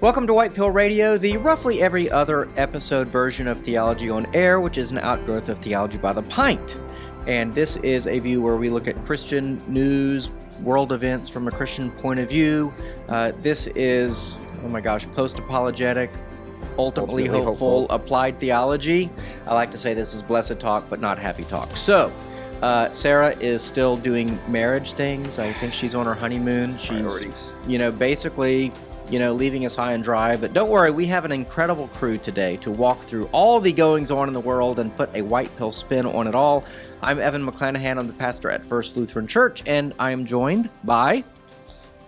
Welcome to White Pill Radio, the roughly every other episode version of Theology on Air, which is an outgrowth of Theology by the Pint. And this is a view where we look at Christian news, world events from a Christian point of view. This is, oh my gosh, post-apologetic, ultimately hopeful, applied theology. I like to say this is blessed talk, but not happy talk. So, Sarah is still doing marriage things. I think she's on her honeymoon. She's, basically, leaving us high and dry. But don't worry, we have an incredible crew today to walk through all the goings on in the world and put a white pill spin on it all. I'm Evan McClanahan. I'm the pastor at First Lutheran Church, and I am joined by...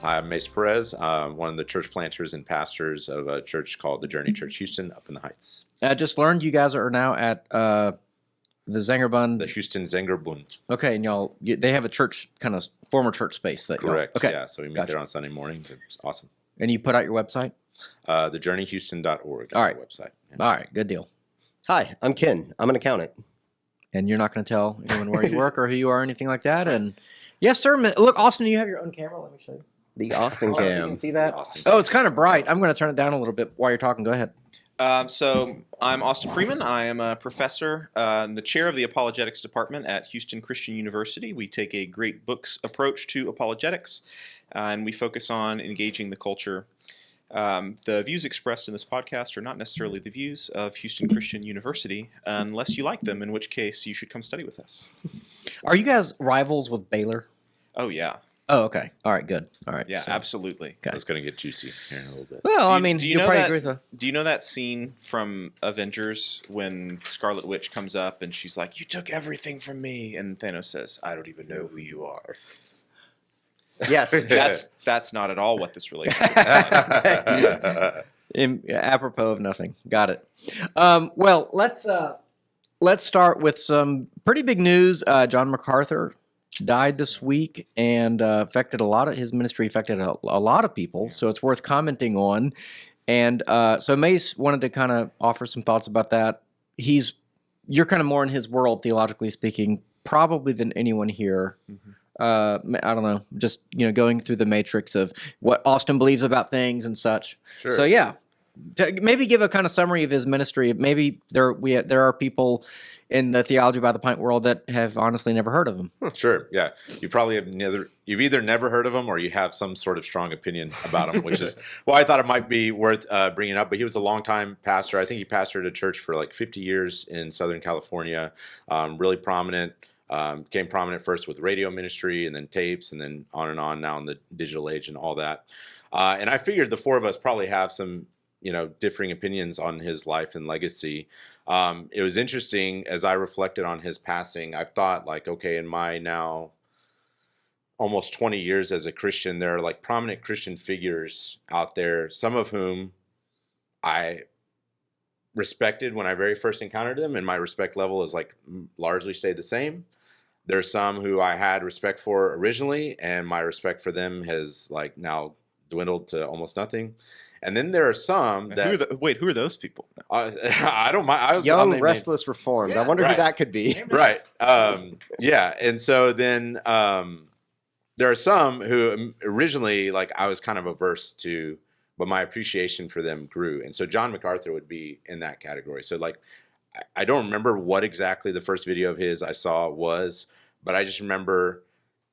I'm Mace, one of the church planters and pastors of a church called the Journey Church Houston up in the Heights. I just learned you guys are now at the Zengerbund. The Houston Zengerbund. Okay, and they have a church, kind of former church space. Correct, okay. Yeah, so we meet there on Sunday mornings. It's awesome. And you put out your website? thejourneyhouston.org. All right. Website. Yeah. All right, good deal. Hi, I'm Ken. I'm an accountant. And you're not going to tell anyone where you work or who you are or anything like that? And yes, sir. Look, Austin, you have your own camera. Let me show you. The Austin You cam. can see that? Oh, it's kind of bright. I'm going to turn it down a little bit while you're talking. Go ahead. So I'm Austin Freeman. I am a professor and the chair of the apologetics department at Houston Christian University. We take a great books approach to apologetics, and we focus on engaging the culture. The views expressed in this podcast are not necessarily the views of Houston Christian University, unless you like them, in which case you should come study with us. Are you guys rivals with Baylor? Oh, yeah. Oh, okay. All right, good. All right. Yeah, absolutely. It's going to get juicy here in a little bit. Well, do you you'll know probably that, agree with that. Do you know that scene from Avengers when Scarlet Witch comes up and she's like, "You took everything from me," and Thanos says, "I don't even know who you are." Yes. That's not at all what this relationship is like. Apropos of nothing. Got it. Well, let's start with some pretty big news. John MacArthur died this week, and his ministry affected a lot of people, so it's worth commenting on. And so Mace wanted to kind of offer some thoughts about that. You're kind of more in his world, theologically speaking, probably than anyone here. Mm-hmm. I don't know, just going through the matrix of what Austin believes about things and such. Sure. So yeah, maybe give a kind of summary of his ministry. Maybe there are people in the Theology by the Pint world that have honestly never heard of him. Sure, yeah. You probably have you've either never heard of him or you have some sort of strong opinion about him, which is why I thought it might be worth bringing up. But he was a longtime pastor. I think he pastored a church for like 50 years in Southern California, really prominent. Became prominent first with radio ministry and then tapes and then on now in the digital age and all that. And I figured the four of us probably have some, differing opinions on his life and legacy. It was interesting as I reflected on his passing. I thought okay, in my now almost 20 years as a Christian, there are like prominent Christian figures out there, some of whom I respected when I very first encountered them, and my respect level is largely stayed the same. There's some who I had respect for originally, and my respect for them has now dwindled to almost nothing. And then there are some that... Who are those people? I don't mind. Young, restless, reformed. Yeah, I wonder who that could be. Right. Yeah. And so then there are some who originally, I was kind of averse to, but my appreciation for them grew. And so John MacArthur would be in that category. So I don't remember what exactly the first video of his I saw was, but I just remember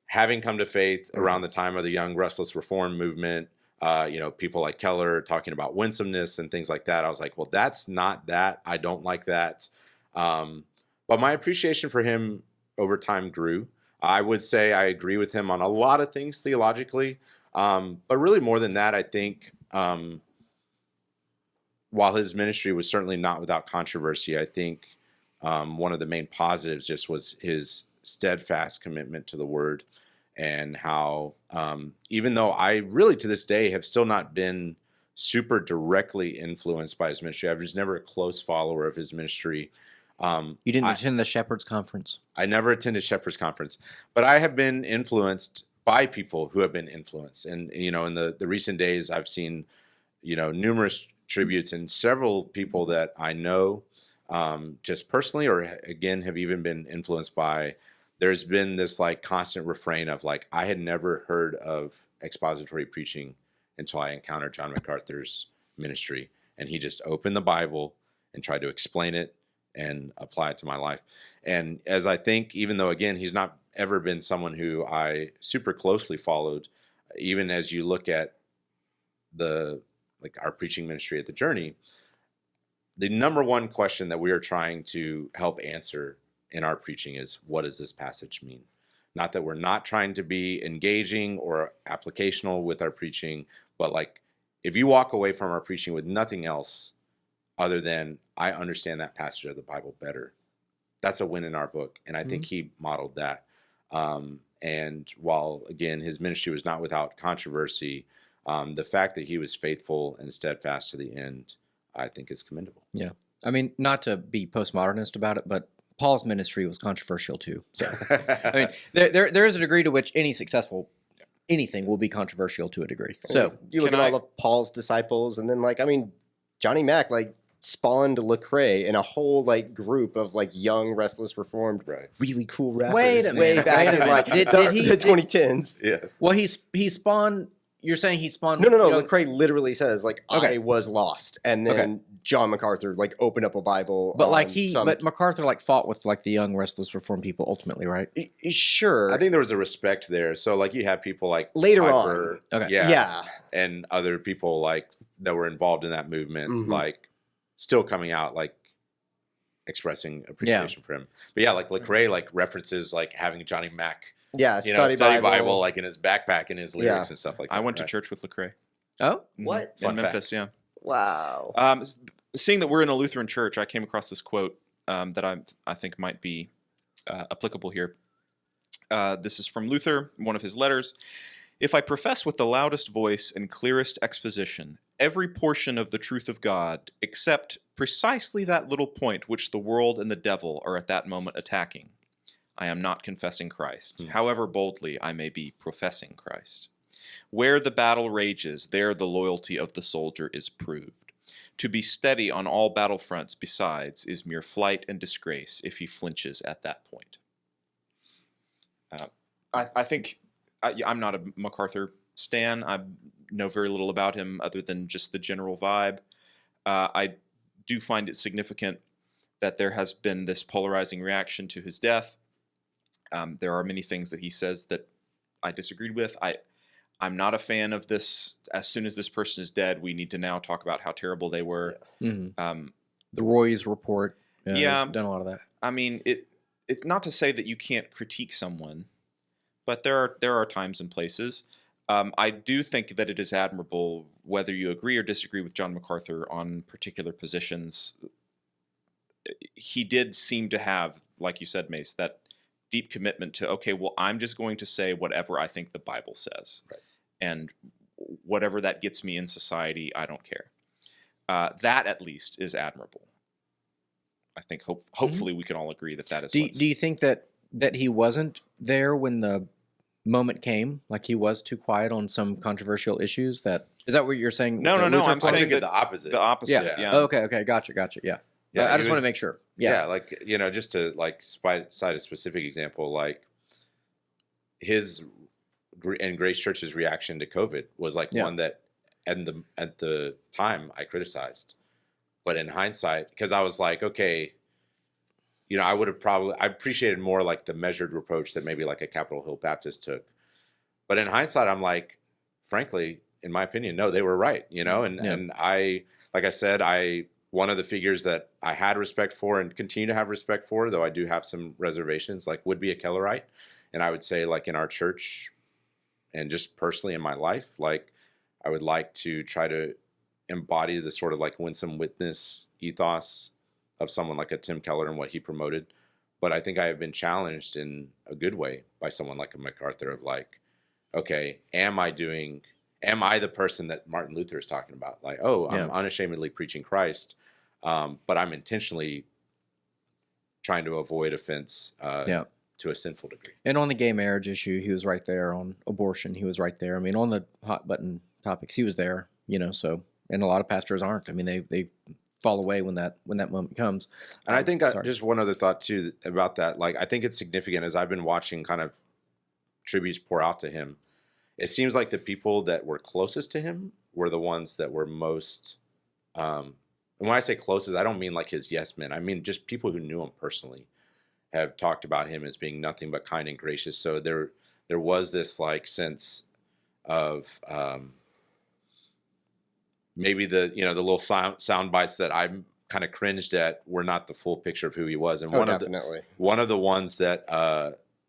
having come to faith around the time of the Young, Restless Reform movement. People like Keller talking about winsomeness and things like that. I was like, well, that's not that. I don't like that. But my appreciation for him over time grew. I would say I agree with him on a lot of things theologically. But really more than that, I think while his ministry was certainly not without controversy, I think one of the main positives just was his steadfast commitment to the word, and how even though I really to this day have still not been super directly influenced by his ministry, I was never a close follower of his ministry. You didn't attend the Shepherd's Conference? I never attended Shepherd's Conference, but I have been influenced by people who have been influenced. And, in the recent days, I've seen, numerous tributes and several people that I know just personally or, again, have even been influenced by. There's been this constant refrain of I had never heard of expository preaching until I encountered John MacArthur's ministry, and he just opened the Bible and tried to explain it and apply it to my life. And as I think, even though again he's not ever been someone who I super closely followed, even as you look at our preaching ministry at the Journey, the number one question that we are trying to help answer in our preaching is, what does this passage mean? Not that we're not trying to be engaging or applicational with our preaching, but like if you walk away from our preaching with nothing else other than I understand that passage of the Bible better, that's a win in our book. And I think he modeled that. And while again his ministry was not without controversy, the fact that he was faithful and steadfast to the end, I think is commendable. Yeah. I mean, not to be postmodernist about it, but Paul's ministry was controversial too. So, I mean, there is a degree to which any successful anything will be controversial to a degree. So, you look at all of Paul's disciples, and then Johnny Mac spawned Lecrae and a whole group of young, restless, reformed, really cool rappers. Wait a minute, way back wait a in minute. the 2010s. Yeah. well, he spawned. You're saying he spawned? No. young- Lecrae literally says Okay. I was lost, and then John MacArthur opened up a Bible. But but MacArthur fought with the young, restless, reformed people ultimately, right? Sure. I think there was a respect there. So you have people like Later Piper, on. Okay. Yeah. and other people that were involved in that movement, Mhm. still coming out expressing appreciation for him. But yeah, Lecrae references having Johnny Mac, Yeah. study Bible in his backpack and his lyrics and stuff like that. I went to church with Lecrae. Oh, What? In Fun Memphis, yeah. Wow. Seeing that we're in a Lutheran church, I came across this quote that I think might be applicable here. This is from Luther, one of his letters. If I profess with the loudest voice and clearest exposition every portion of the truth of God, except precisely that little point which the world and the devil are at that moment attacking, I am not confessing Christ, however boldly I may be professing Christ. Where the battle rages, there the loyalty of the soldier is proved. To be steady on all battle fronts besides is mere flight and disgrace if he flinches at that point. I think I'm not a MacArthur stan. I know very little about him other than just the general vibe. I do find it significant that there has been this polarizing reaction to his death. There are many things that he says that I disagreed with. I'm not a fan of this. As soon as this person is dead, we need to now talk about how terrible they were. the Roy's report. Yeah. has done a lot of that. I mean, it's not to say that you can't critique someone, but there are times and places. I do think that it is admirable, whether you agree or disagree with John MacArthur on particular positions. He did seem to have, like you said, Mace, that deep commitment to, okay, well, I'm just going to say whatever I think the Bible says. Right. And whatever that gets me in society, I don't care. That, at least, is admirable. I think hopefully we can all agree that is Do you think that he wasn't there when the moment came? Like he was too quiet on some controversial issues? Is that what you're saying? No, The no, Luther I'm part? saying the opposite. the opposite. Yeah. Oh, okay, gotcha. Yeah. Yeah, I he just want was- to make sure. Yeah. just to cite a specific example, his and Grace Church's reaction to COVID was one that at the time I criticized, but in hindsight, because I was like, okay, I would have I appreciated more the measured approach that maybe a Capitol Hill Baptist took, but in hindsight, I'm frankly, in my opinion, no, they were right, and I, like I said, one of the figures that I had respect for and continue to have respect for, though I do have some reservations, would be a Kellerite. And I would say in our church and just personally in my life, I would like to try to embody the sort of winsome witness ethos of someone like a Tim Keller and what he promoted. But I think I have been challenged in a good way by someone like a MacArthur of okay, am I the person that Martin Luther is talking about? I'm unashamedly preaching Christ. But I'm intentionally trying to avoid offense to a sinful degree. And on the gay marriage issue, he was right there. On abortion, he was right there. I mean, on the hot button topics, he was there. So, and a lot of pastors aren't. I mean, they fall away when that moment comes. And I think just one other thought too about that. I think it's significant as I've been watching kind of tributes pour out to him. It seems like the people that were closest to him were the ones that were most And when I say closest, I don't mean like his yes men. I mean just people who knew him personally have talked about him as being nothing but kind and gracious. So there was this like sense of maybe the little sound bites that I kind of cringed at were not the full picture of who he was. And Definitely. one of the ones that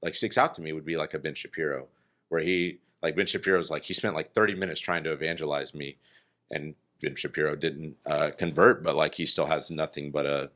like sticks out to me would be like a Ben Shapiro, where Ben Shapiro's like he spent like 30 minutes trying to evangelize me, and Ben Shapiro didn't convert, but like he still has nothing but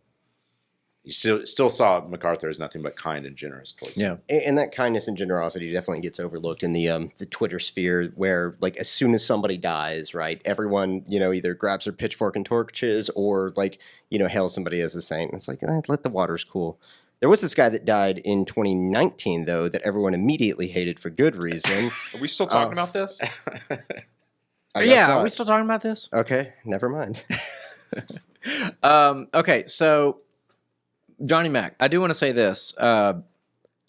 he still saw MacArthur as nothing but kind and generous towards him. And that kindness and generosity definitely gets overlooked in the Twitter sphere, where like as soon as somebody dies, right, everyone either grabs their pitchfork and torches or like hails somebody as a saint. It's like let the waters cool. There was this guy that died in 2019 though that everyone immediately hated for good reason. Are we still talking about this? Are we still talking about this? Okay, never mind. Okay, so Johnny Mac, I do want to say this. I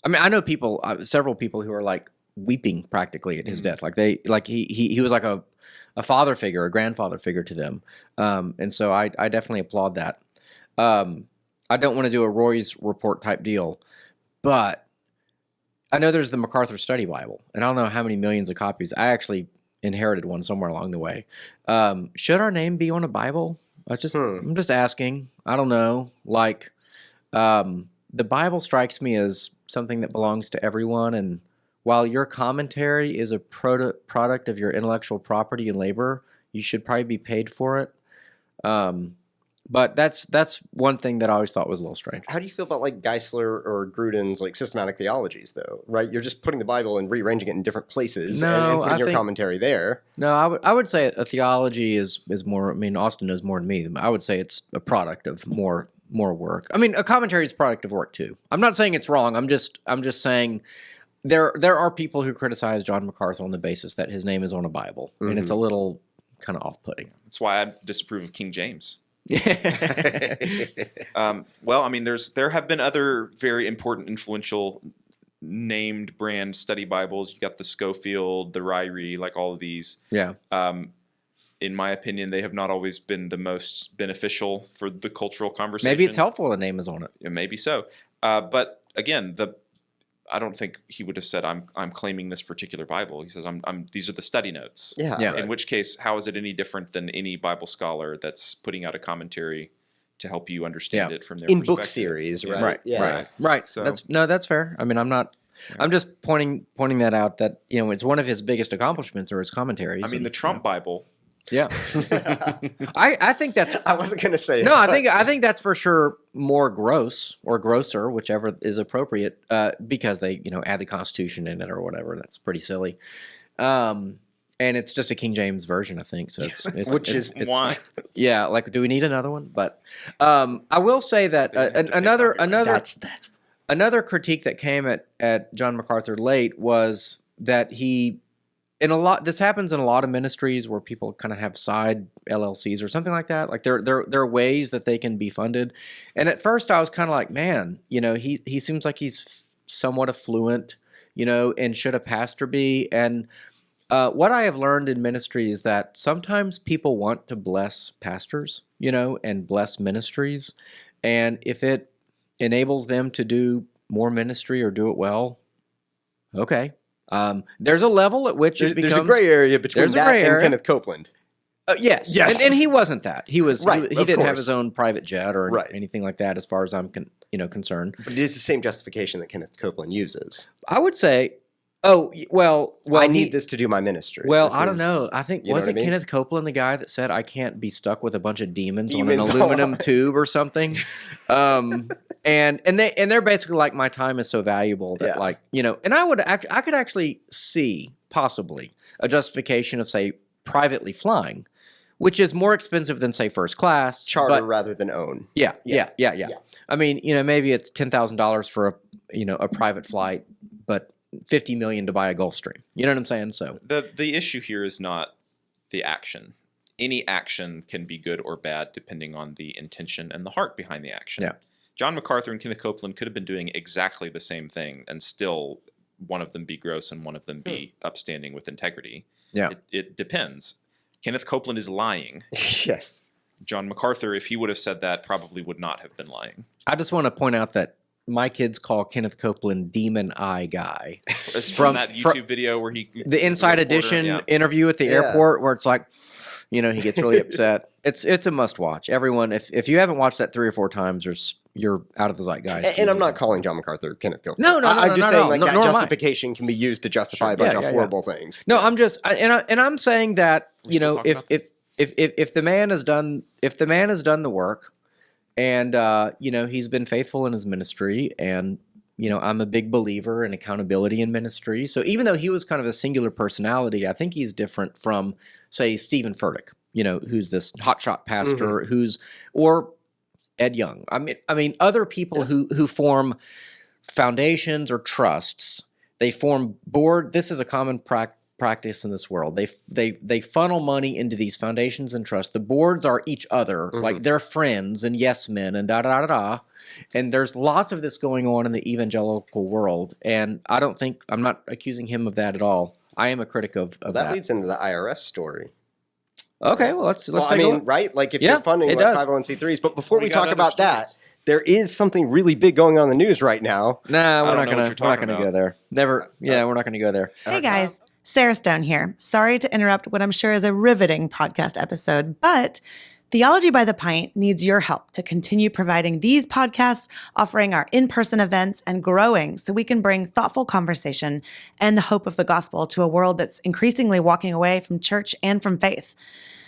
mean, I know people, several people who are like weeping practically at his death. Like he was like a father figure, a grandfather figure to them. And so I definitely applaud that. I don't want to do a Roy's report type deal, but I know there's the MacArthur Study Bible, and I don't know how many millions of copies. I actually inherited one somewhere along the way. Should our name be on a Bible? I'm just asking. I don't know. Like, the Bible strikes me as something that belongs to everyone, and while your commentary is a product of your intellectual property and labor, you should probably be paid for it. But that's one thing that I always thought was a little strange. How do you feel about like Geisler or Gruden's like systematic theologies, though? Right, you're just putting the Bible and rearranging it in different places and putting your commentary there. No, I would say a theology is more. I mean, Austin knows more than me. I would say it's a product of more work. I mean, a commentary is a product of work too. I'm not saying it's wrong. I'm just saying there are people who criticize John MacArthur on the basis that his name is on a Bible, and it's a little kind of off-putting. That's why I disapprove of King James. Well, I mean, there have been other very important, influential, named brand study Bibles. You got the Schofield, the Ryrie, like all of these. Yeah. In my opinion, they have not always been the most beneficial for the cultural conversation. Maybe it's helpful the name is on it. Yeah, maybe so. But again, I don't think he would have said, I'm claiming this particular Bible. He says, these are the study notes. Yeah. In which case, how is it any different than any Bible scholar that's putting out a commentary to help you understand it from their perspective? Book series, right? Right. Yeah. Right. So, that's fair. I mean, I'm just pointing that out that it's one of his biggest accomplishments or his commentaries. I mean, the Trump Bible. Yeah. I think that's. I wasn't going to say. No, I think that's for sure more gross or grosser, whichever is appropriate, because they add the Constitution in it or whatever. That's pretty silly. And it's just a King James version, I think. So it's why. Yeah, like, do we need another one? But I will say that another critique that came at John MacArthur late was that this happens in a lot of ministries where people kind of have side LLCs or something like that. Like there are ways that they can be funded. And at first I was kind of like, man, he seems like he's somewhat affluent, and should a pastor be? And what I have learned in ministry is that sometimes people want to bless pastors, and bless ministries. And if it enables them to do more ministry or do it well, okay. There's a level at which there's a gray area between that and Kenneth Copeland. Yes. And he wasn't that. He was right, he didn't have his own private jet or anything like that, as far as I'm concerned. But it is the same justification that Kenneth Copeland uses. I would say, I need this to do my ministry. Well, I don't know. I think was it Kenneth Copeland the guy that said I can't be stuck with a bunch of demons on an aluminum tube or something? And they're basically like, my time is so valuable that and I could actually see possibly a justification of, say, privately flying, which is more expensive than, say, first class, charter rather than own. Yeah. I mean, maybe it's $10,000 for a private flight, but $50 million to buy a Gulfstream. You know what I'm saying? So the issue here is not the action. Any action can be good or bad depending on the intention and the heart behind the action. Yeah. John MacArthur and Kenneth Copeland could have been doing exactly the same thing and still one of them be gross and one of them be upstanding with integrity. Yeah. It depends. Kenneth Copeland is lying. Yes. John MacArthur, if he would have said that, probably would not have been lying. I just want to point out that my kids call Kenneth Copeland Demon Eye Guy. It's from that YouTube video where the Inside Edition interview at the airport where it's like, he gets really upset. It's a must watch. Everyone, if you haven't watched that 3 or 4 times, you're out of the zeitgeist. And I'm not calling John MacArthur Kenneth Copeland. No, I'm just saying no, that justification can be used to justify a bunch of horrible things. No, I'm just I'm saying that if the man has done the work, and he's been faithful in his ministry, and I'm a big believer in accountability in ministry. So even though he was kind of a singular personality, I think he's different from, say, Stephen Furtick, who's this hotshot pastor, or Ed Young. I mean, other people who form foundations or trusts. They form board. This is a common practice in this world. They funnel money into these foundations and trusts. The boards are each other, like they're friends and yes men and da da da da. And there's lots of this going on in the evangelical world. And I'm not accusing him of that at all. I am a critic of that. That leads into the IRS story. Okay, well let's take a look. Right? Like if you're funding like 501c3s, but before we talk about that, there is something really big going on in the news right now. Nah, we're not gonna go there. Never. Yeah, we're not gonna go there. Hey guys, Sarah Stone here. Sorry to interrupt what I'm sure is a riveting podcast episode, but Theology by the Pint needs your help to continue providing these podcasts, offering our in-person events, and growing so we can bring thoughtful conversation and the hope of the gospel to a world that's increasingly walking away from church and from faith.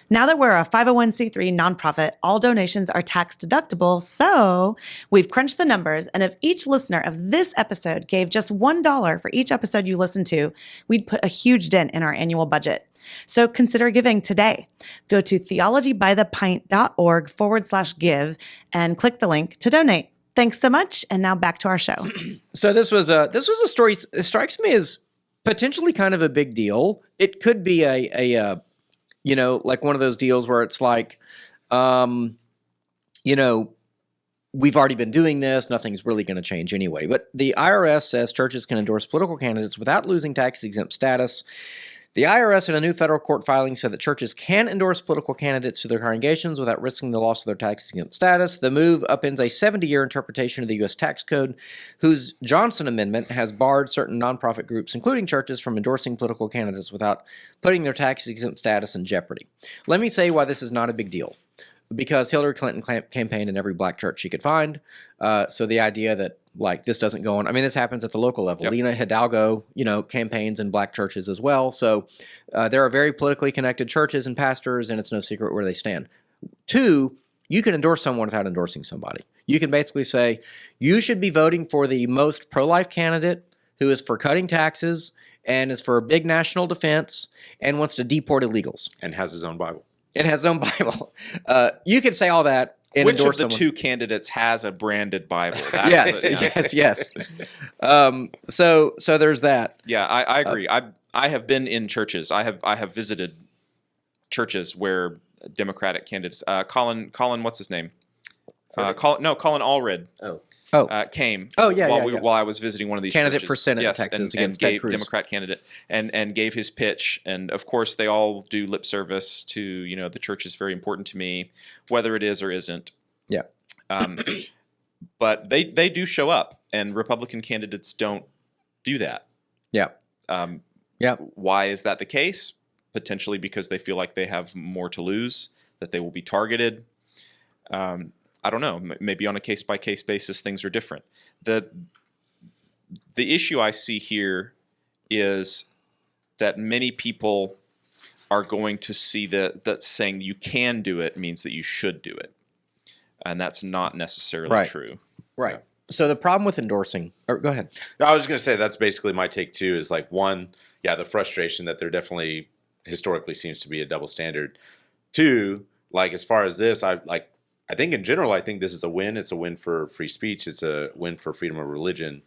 Now that we're a 501c3 nonprofit, all donations are tax deductible, so we've crunched the numbers, and if each listener of this episode gave just $1 for each episode you listen to, we'd put a huge dent in our annual budget. So consider giving today. Go to theologybythepint.org/give and click the link to donate. Thanks so much, and now back to our show. So this was a story. It strikes me as potentially kind of a big deal. It could be a like one of those deals where it's like, we've already been doing this. Nothing's really going to change anyway. But the IRS says churches can endorse political candidates without losing tax-exempt status. The IRS in a new federal court filing said that churches can endorse political candidates to their congregations without risking the loss of their tax-exempt status. The move upends a 70-year interpretation of the U.S. tax code, whose Johnson Amendment has barred certain nonprofit groups, including churches, from endorsing political candidates without putting their tax-exempt status in jeopardy. Let me say why this is not a big deal. Because Hillary Clinton campaigned in every black church she could find. So the idea that this doesn't go on. I mean, this happens at the local level. Yep. Lena Hidalgo, campaigns in black churches as well. So there are very politically connected churches and pastors, and it's no secret where they stand. 2, you can endorse someone without endorsing somebody. You can basically say, you should be voting for the most pro-life candidate who is for cutting taxes and is for big national defense and wants to deport illegals. And has his own Bible. It has its own Bible. You can say all that and Which endorse of the someone. 2 candidates has a branded Bible? Yes. So there's that. Yeah, I agree. I have been in churches. I have visited churches where Democratic candidates. Colin, what's his name? Colin Allred. Came. While I was visiting one of these candidate churches. for Senate in Texas against Ted Cruz. Democrat candidate, and gave his pitch. And of course, they all do lip service to the church is very important to me, whether it is or isn't. Yeah. But they do show up, and Republican candidates don't do that. Yeah. Why is that the case? Potentially because they feel like they have more to lose, that they will be targeted. I don't know. Maybe on a case-by-case basis, things are different. The issue I see here is that many people are going to see that saying you can do it means that you should do it. And that's not necessarily true. Right. So the problem with endorsing, or go ahead. I was just going to say that's basically my take too, is one, the frustration that there definitely historically seems to be a double standard. 2, as far as this, I think in general, I think this is a win. It's a win for free speech. It's a win for freedom of religion.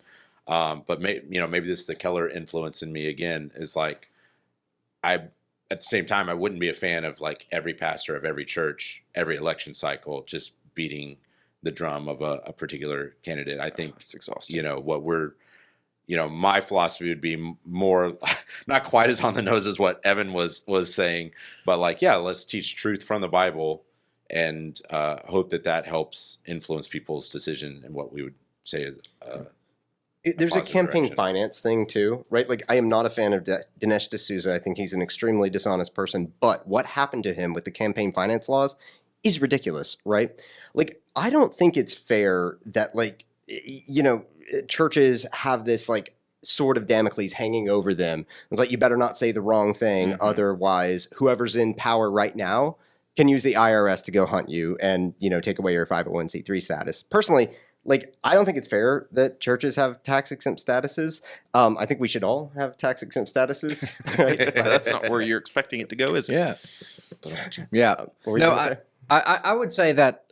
But maybe this is the Keller influence in me again. Is at the same time, I wouldn't be a fan of every pastor of every church, every election cycle, just beating the drum of a particular candidate. I think it's exhausting. What we're, my philosophy would be more, not quite as on the nose as what Evan was saying, but let's teach truth from the Bible. and hope that helps influence people's decision and what we would say is There's a positive campaign direction. finance thing too, right? Like, I am not a fan of Dinesh D'Souza. I think he's an extremely dishonest person. But what happened to him with the campaign finance laws is ridiculous, right? Like, I don't think it's fair that, like, churches have this, like, sword of Damocles hanging over them. It's like, you better not say the wrong thing, Mhm. otherwise whoever's in power right now can use the IRS to go hunt you and, take away your 501c3 status. Personally, like, I don't think it's fair that churches have tax-exempt statuses. I think we should all have tax-exempt statuses. Right? That's not where you're expecting it to go, is it? Yeah. Yeah. What were you No, gonna say? I would say that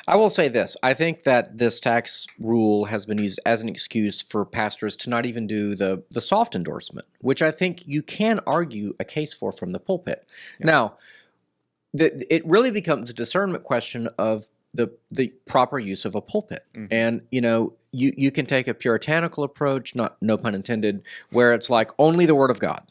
I will say this. I think that this tax rule has been used as an excuse for pastors to not even do the soft endorsement, which I think you can argue a case for from the pulpit. Yeah. Now, it really becomes a discernment question of the proper use of a pulpit. Mhm. And, you can take a puritanical approach, no pun intended, where it's like only the word of God,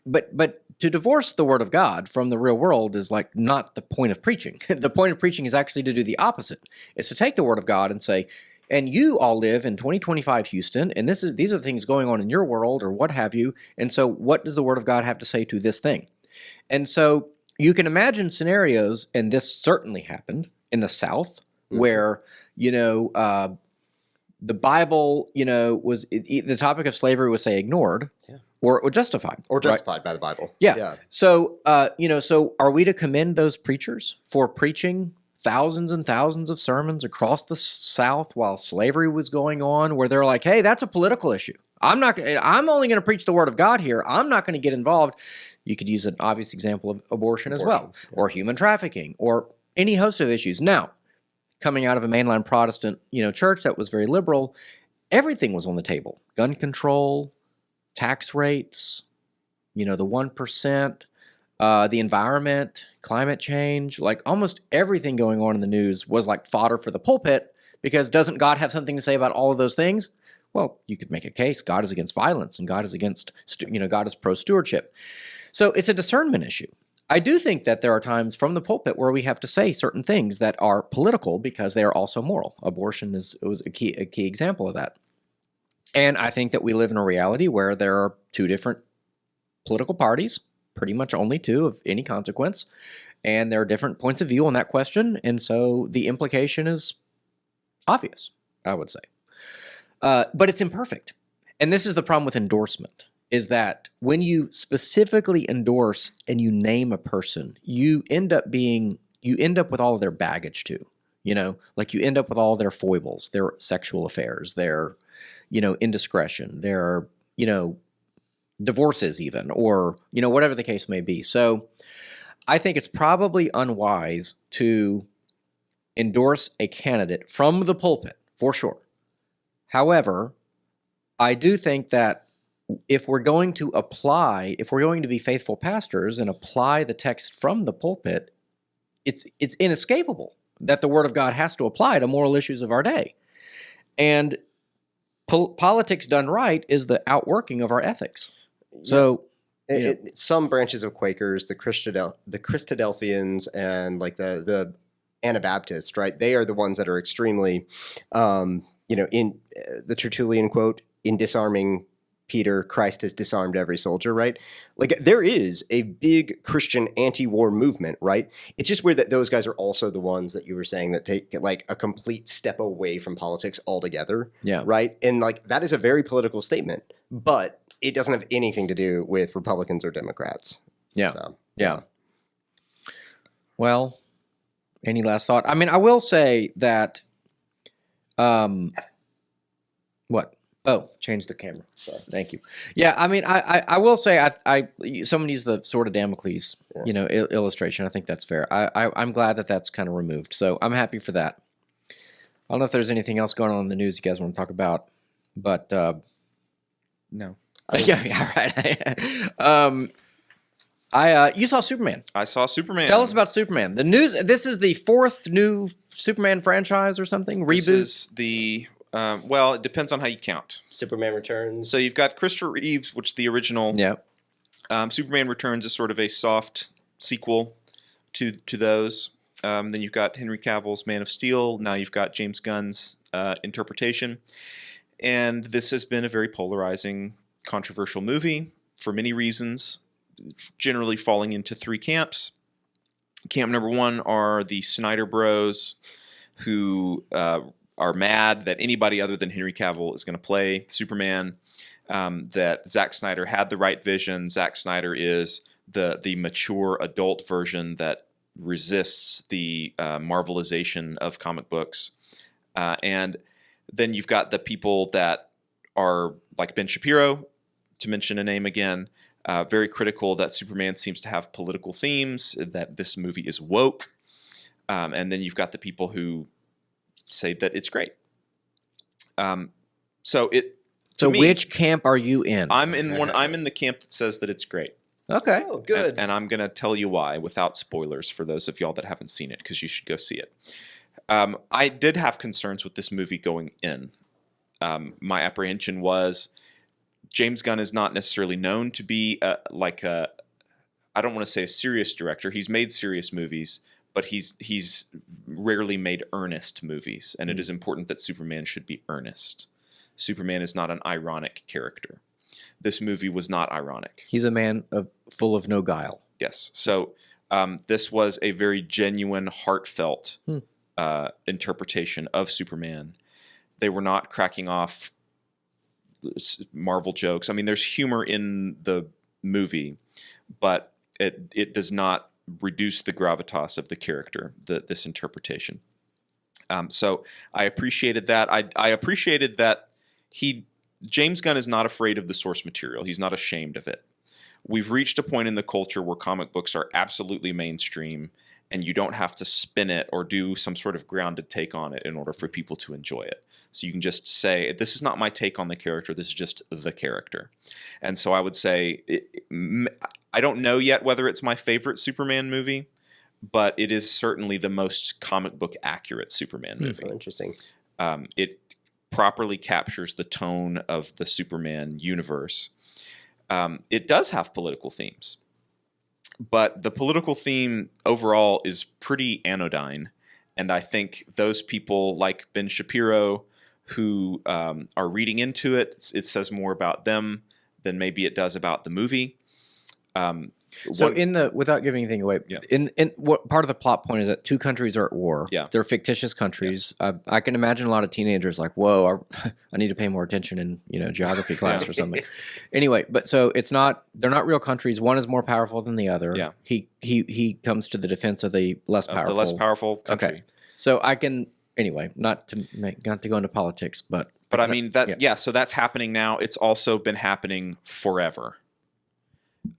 but to divorce the word of God from the real world is like not the point of preaching. The point of preaching is actually to do the opposite. It's to take the word of God and say, and you all live in 2025 Houston, and these are the things going on in your world or what have you. And so what does the word of God have to say to this thing? And so you can imagine scenarios, and this certainly happened in the South, where, the Bible, was the topic of slavery was, say, ignored, Yeah. or justified. Or right? justified by the Bible. Yeah. So, so are we to commend those preachers for preaching thousands and thousands of sermons across the South while slavery was going on, where they're like, hey, that's a political issue. I'm only going to preach the word of God here. I'm not going to get involved. You could use an obvious example of abortion as well, or human trafficking, or any host of issues. Now, coming out of a mainline Protestant, church that was very liberal, everything was on the table. Gun control, tax rates, the 1%, the environment, climate change, like almost everything going on in the news was like fodder for the pulpit, because doesn't God have something to say about all of those things? Well, you could make a case. God is against violence, and God is against, God is pro-stewardship. So it's a discernment issue. I do think that there are times from the pulpit where we have to say certain things that are political because they are also moral. Abortion was a key example of that. And I think that we live in a reality where there are two different political parties, pretty much only two of any consequence, and there are different points of view on that question, and so the implication is obvious, I would say. But it's imperfect. And this is the problem with endorsement, is that when you specifically endorse and you name a person, you end up with all of their baggage too. Like you end up with all their foibles, their sexual affairs, their, indiscretion, their, divorces even, or, whatever the case may be. So I think it's probably unwise to endorse a candidate from the pulpit, for sure. However, I do think that if we're going to be faithful pastors and apply the text from the pulpit, it's inescapable that the Word of God has to apply to moral issues of our day. And politics done right is the outworking of our ethics. So some branches of Quakers, the Christadelphians, and like the Anabaptists, right? They are the ones that are extremely, in the Tertullian quote, in disarming Peter, Christ has disarmed every soldier, right? Like, there is a big Christian anti-war movement, right? It's just weird that those guys are also the ones that you were saying that take like a complete step away from politics altogether, right? And like, that is a very political statement, but it doesn't have anything to do with Republicans or Democrats. Yeah. So, yeah. Well, any last thought? I mean, I will say that, what? Oh, change the camera. So, thank you. Yeah, I mean, I will say, someone used the sword of Damocles, illustration. I think that's fair. I'm glad that that's kind of removed. So I'm happy for that. I don't know if there's anything else going on in the news you guys want to talk about, but No. yeah, right. You saw Superman. I saw Superman. Tell us about Superman. The news. This is the fourth new Superman franchise or something reboot. This is the well, it depends on how you count. Superman Returns. So you've got Christopher Reeves, which the original. Yeah. Superman Returns is sort of a soft sequel to those. Then you've got Henry Cavill's Man of Steel. Now you've got James Gunn's interpretation. And this has been a very polarizing, controversial movie for many reasons, generally falling into three camps. Camp number one are the Snyder Bros, who are mad that anybody other than Henry Cavill is going to play Superman, that Zack Snyder had the right vision. Zack Snyder is the mature adult version that resists the Marvelization of comic books. And then you've got the people that are like Ben Shapiro, to mention a name again, very critical that Superman seems to have political themes, that this movie is woke. And then you've got the people who say that it's great. So which camp are you in? I'm in the camp that says that it's great. Okay. Oh, good. And I'm going to tell you why without spoilers for those of y'all that haven't seen it, because you should go see it. I did have concerns with this movie going in. My apprehension was James Gunn is not necessarily known to be I don't want to say a serious director. He's made serious movies, but he's rarely made earnest movies. And it is important that Superman should be earnest. Superman is not an ironic character. This movie was not ironic. He's a man full of no guile. Yes. So this was a very genuine, heartfelt interpretation of Superman. They were not cracking off Marvel jokes. I mean, there's humor in the movie, but it does not reduce the gravitas of the character, this interpretation. So I appreciated that. I appreciated that James Gunn is not afraid of the source material. He's not ashamed of it. We've reached a point in the culture where comic books are absolutely mainstream, and you don't have to spin it or do some sort of grounded take on it in order for people to enjoy it. So you can just say, this is not my take on the character, this is just the character. And so I would say, I don't know yet whether it's my favorite Superman movie, but it is certainly the most comic book accurate Superman movie. Oh, interesting. It properly captures the tone of the Superman universe. It does have political themes, but the political theme overall is pretty anodyne. And I think those people like Ben Shapiro who are reading into it, it says more about them than maybe it does about the movie. Without giving anything away, in what part of the plot point is that two countries are at war. Yeah. They're fictitious countries. I can imagine a lot of teenagers like, whoa, I need to pay more attention in geography class or something. Anyway, but so they're not real countries. One is more powerful than the other. Yeah. He comes to the defense of the less powerful. The less powerful country. Okay. So I can not to go into politics, but I mean so that's happening now. It's also been happening forever.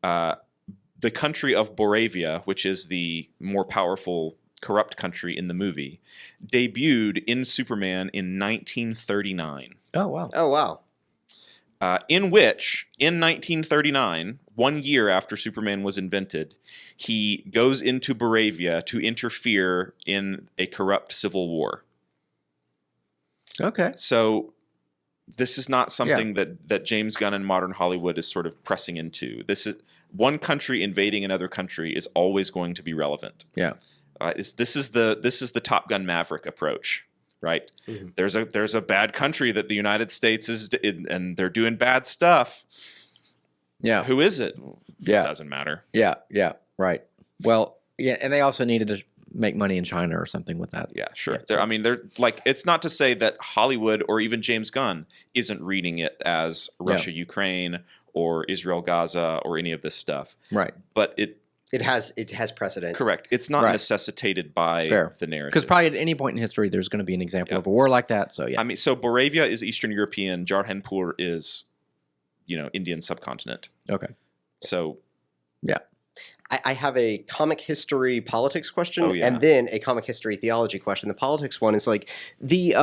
The country of Boravia, which is the more powerful, corrupt country in the movie, debuted in Superman in 1939. Oh, wow. Oh, wow. In which, in 1939, 1 year after Superman was invented, he goes into Boravia to interfere in a corrupt civil war. Okay. So this is not something that James Gunn in modern Hollywood is sort of pressing into. This is one country invading another country is always going to be relevant. Yeah. This is the Top Gun Maverick approach, right? Mm-hmm. There's a bad country that the United States is in, and they're doing bad stuff. Yeah. Who is it? Yeah. It doesn't matter. Yeah. Yeah. Right. Well, yeah, and they also needed to make money in China or something with that. Yeah, sure. Yeah, they're like, it's not to say that Hollywood or even James Gunn isn't reading it as Russia, Ukraine, or Israel, Gaza, or any of this stuff. Right. But it has precedent. Correct. It's not necessitated by the narrative. Because probably at any point in history, there's going to be an example of a war like that. So yeah. I mean, so Boravia is Eastern European. Jarhanpur is, Indian subcontinent. Okay. So. Yeah. I have a comic history politics question and then a comic history theology question. The politics one is like the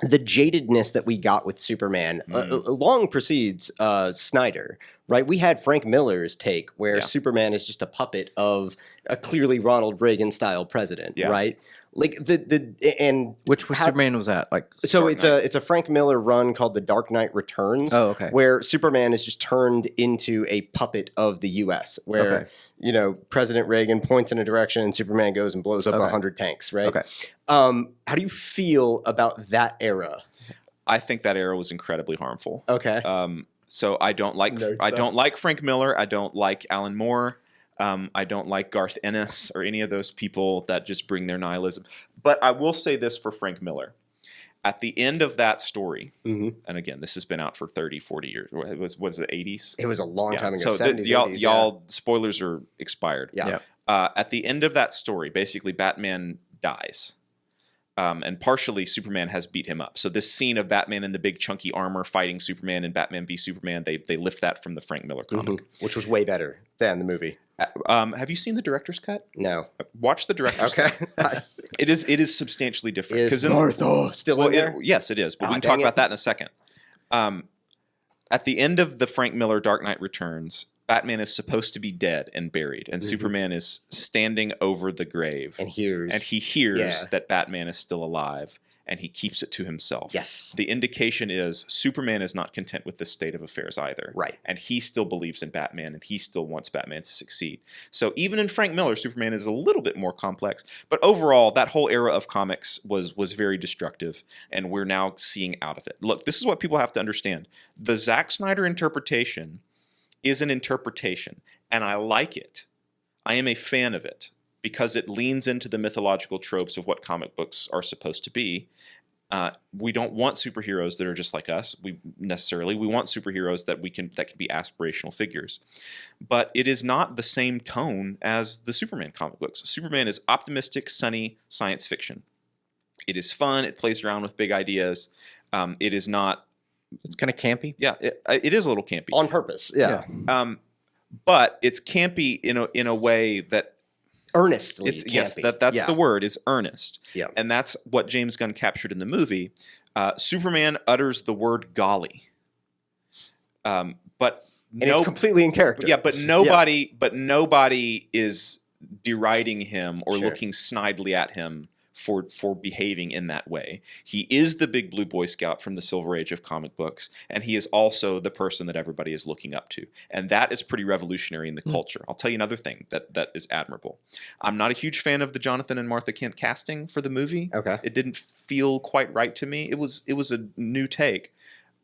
jadedness that we got with Superman long precedes Snyder, right? We had Frank Miller's take where Yeah. Superman is just a puppet of a clearly Ronald Reagan style president, Yeah. right? Like Which how- Superman was that? Like, so Dark it's a Frank Miller run called The Dark Knight Returns. oh, okay. Where Superman is just turned into a puppet of the U.S., where Okay. President Reagan points in a direction and Superman goes and blows up Okay. 100 tanks, right? Okay. How do you feel about that era? I think that era was incredibly harmful. Okay. So I don't like Nerd I stuff. don't like Frank Miller. I don't like Alan Moore. I don't like Garth Ennis or any of those people that just bring their nihilism. But I will say this for Frank Miller. At the end of that story, Mhm. and again, this has been out for 30, 40 years. What is it, 80s? It was a long time ago. So 70s, y'all, 80s, y'all, spoilers are expired. Yeah. Yeah. At the end of that story, basically Batman dies. And partially Superman has beat him up. So this scene of Batman in the big chunky armor fighting Superman and Batman v Superman, they lift that from the Frank Miller comic. Which was way better than the movie. Have you seen the director's cut? No. Watch the director's Okay. cut. It is substantially different. Is 'Cause Martha still well, in there? yes, it is. But we can dang talk it. about that in a second. At the end of the Frank Miller Dark Knight Returns, Batman is supposed to be dead and buried, and Superman is standing over the grave. And here's... And he hears Yeah. that Batman is still alive, and he keeps it to himself. Yes. The indication is Superman is not content with this state of affairs either. Right. And he still believes in Batman, and he still wants Batman to succeed. So even in Frank Miller, Superman is a little bit more complex. But overall, that whole era of comics was very destructive, and we're now seeing out of it. Look, this is what people have to understand. The Zack Snyder interpretation is an interpretation, and I like it. I am a fan of it because it leans into the mythological tropes of what comic books are supposed to be. We don't want superheroes that are just like us. We want superheroes that can be aspirational figures. But it is not the same tone as the Superman comic books. Superman is optimistic, sunny science fiction. It is fun. It plays around with big ideas. It is not. It's kind of campy. Yeah, it is a little campy. On purpose, yeah. But it's campy in a way that Earnestly it's yes, campy. that's Yeah. the word, is earnest. Yeah. And that's what James Gunn captured in the movie. Superman utters the word golly. But And it's completely in character. yeah, but nobody is deriding him or Sure. looking snidely at him for behaving in that way. He is the big blue Boy Scout from the Silver Age of comic books, and he is also the person that everybody is looking up to. And that is pretty revolutionary in the culture. I'll tell you another thing that is admirable. I'm not a huge fan of the Jonathan and Martha Kent casting for the movie. Okay. It didn't feel quite right to me. It was a new take.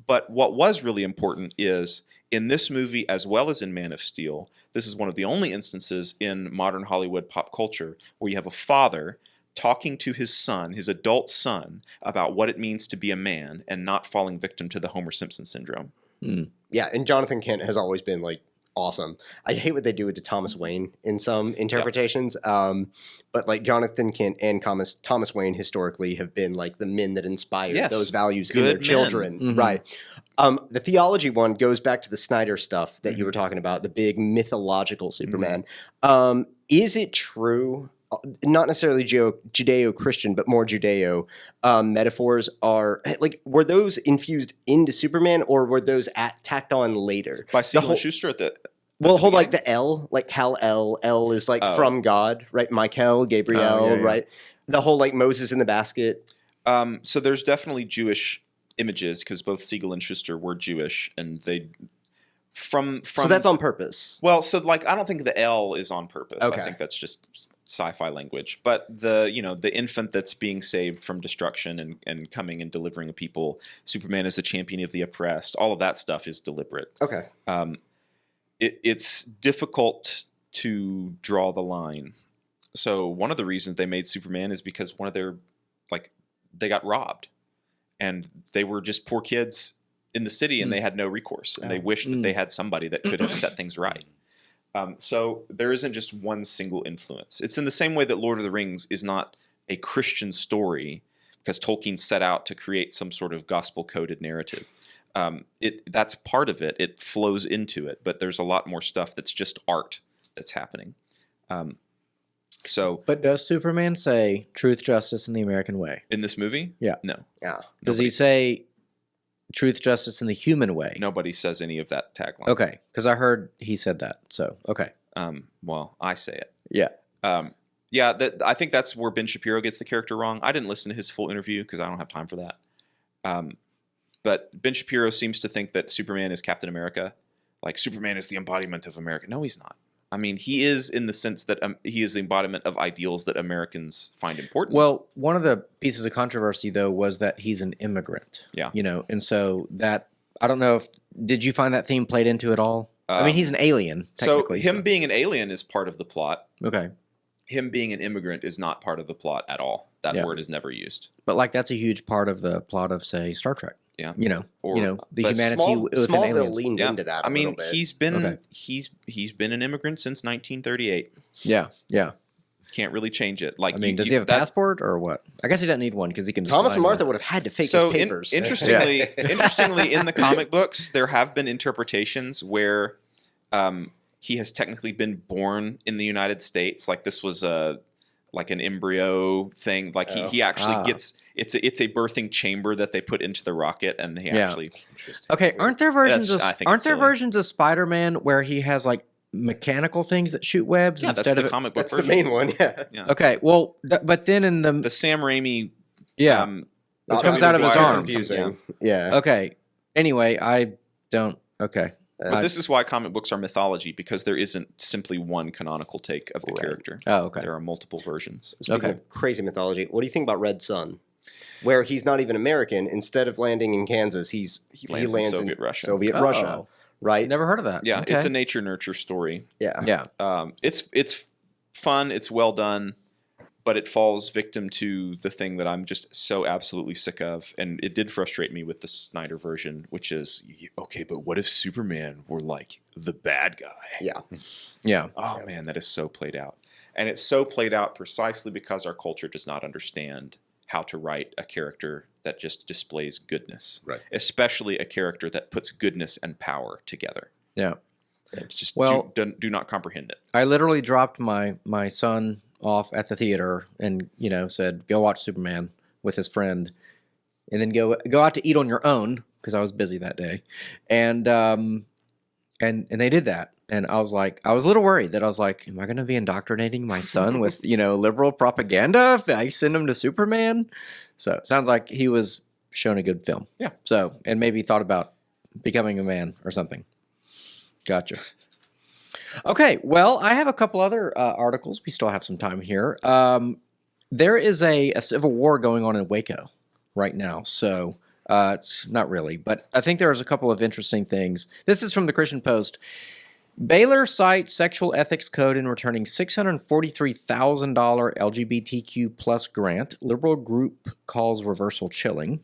But what was really important is in this movie, as well as in Man of Steel, this is one of the only instances in modern Hollywood pop culture where you have a father talking to his son, his adult son, about what it means to be a man and not falling victim to the Homer Simpson syndrome. Yeah, and Jonathan Kent has always been like awesome. I hate what they do to Thomas Wayne in some interpretations, but like Jonathan Kent and Thomas Wayne historically have been like the men that inspired Yes, those values in good their men. children, Mhm. right? The theology one goes back to the Snyder stuff that you were talking about, the big mythological Superman. Is it true? Not necessarily Judeo-Christian, but more Judeo metaphors are like, were those infused into Superman or were those tacked on later? By Siegel whole- and Schuster at the Well, hold beginning? like the L, like Kal-El is like Oh. from God, right? Michael, Gabriel, Oh, yeah, yeah. right? The whole like Moses in the basket. So there's definitely Jewish images because both Siegel and Schuster were Jewish, and they from So that's on purpose. well, so like I don't think the L is on purpose. Okay. I think that's just sci-fi language. But the infant that's being saved from destruction and coming and delivering people, Superman is the champion of the oppressed. All of that stuff is deliberate. Okay. It's difficult to draw the line. So one of the reasons they made Superman is because one of their they got robbed, and they were just poor kids in the city, and they had no recourse, and they wished that they had somebody that could have set things right. So there isn't just one single influence. It's in the same way that Lord of the Rings is not a Christian story because Tolkien set out to create some sort of gospel-coded narrative. That's part of it. It flows into it, but there's a lot more stuff that's just art that's happening. So But does Superman say truth, justice, and the American way? in this movie, Yeah. no. Yeah. Does he say truth, justice, and the human way. Nobody says any of that tagline. Okay, because I heard he said that. So, okay. Well, I say it. Yeah. Yeah, I think that's where Ben Shapiro gets the character wrong. I didn't listen to his full interview because I don't have time for that. But Ben Shapiro seems to think that Superman is Captain America. Like, Superman is the embodiment of America. No, he's not. I mean, he is in the sense that he is the embodiment of ideals that Americans find important. Well, one of the pieces of controversy, though, was that he's an immigrant. Yeah. And so that, I don't know if, did you find that theme played into it all? I mean, he's an alien, technically. So him being an alien is part of the plot. Okay. Him being an immigrant is not part of the plot at all. That word is never used. But, like, that's a huge part of the plot of, say, Star Trek. Yeah. The but humanity within Smallville aliens. leaned into that. I mean, little bit. he's been an immigrant since 1938. Yeah. Can't really change it. Like, I mean, does he have a passport or what? I guess he doesn't need one because he can just Thomas fly and Martha anywhere. would have had to fake So his papers. interestingly, in the comic books, there have been interpretations where he has technically been born in the United States. Like, this was like an embryo thing. Like, he actually gets it's a birthing chamber that they put into the rocket, and he actually. Okay, aren't there versions That's- of versions of Spider-Man where he has like mechanical things that shoot webs Yeah, instead that's the of comic book That's version. the main one. Yeah. Yeah. Okay, well, but then in The Sam Raimi. yeah, Not comes that out of would his be arm. Confusing. Yeah. okay. Anyway, I don't. Okay, But this is why comic books are mythology, because there isn't simply one canonical take of the character. Oh, okay. There are multiple versions. Speaking of crazy mythology, what do you think about Red Sun? Where he's not even American. Instead of landing in Kansas, he lands in Soviet Russia. Soviet Oh. Russia, right? Never heard of that. Yeah, Okay. it's a nature nurture story. Yeah. Yeah. It's fun. It's well done, but it falls victim to the thing that I'm just so absolutely sick of, and it did frustrate me with the Snyder version, which is okay. But what if Superman were like the bad guy? Yeah. Yeah. Oh man, that is so played out, and it's so played out precisely because our culture does not understand how to write a character that just displays goodness, Right. Especially a character that puts goodness and power together. Yeah. It's just Well- do not comprehend it. I literally dropped my son off at the theater and said go watch Superman with his friend, and then go out to eat on your own because I was busy that day, and they did that, and I was a little worried that I was like, am I going to be indoctrinating my son with liberal propaganda if I send him to Superman? So it sounds like he was shown a good film. Yeah. So and maybe thought about becoming a man or something. Gotcha. Okay, well, I have a couple other articles. We still have some time here. There is a civil war going on in Waco right now, so it's not really, but I think there's a couple of interesting things. This is from the Christian Post. Baylor cites sexual ethics code in returning $643,000 LGBTQ plus grant. Liberal group calls reversal chilling.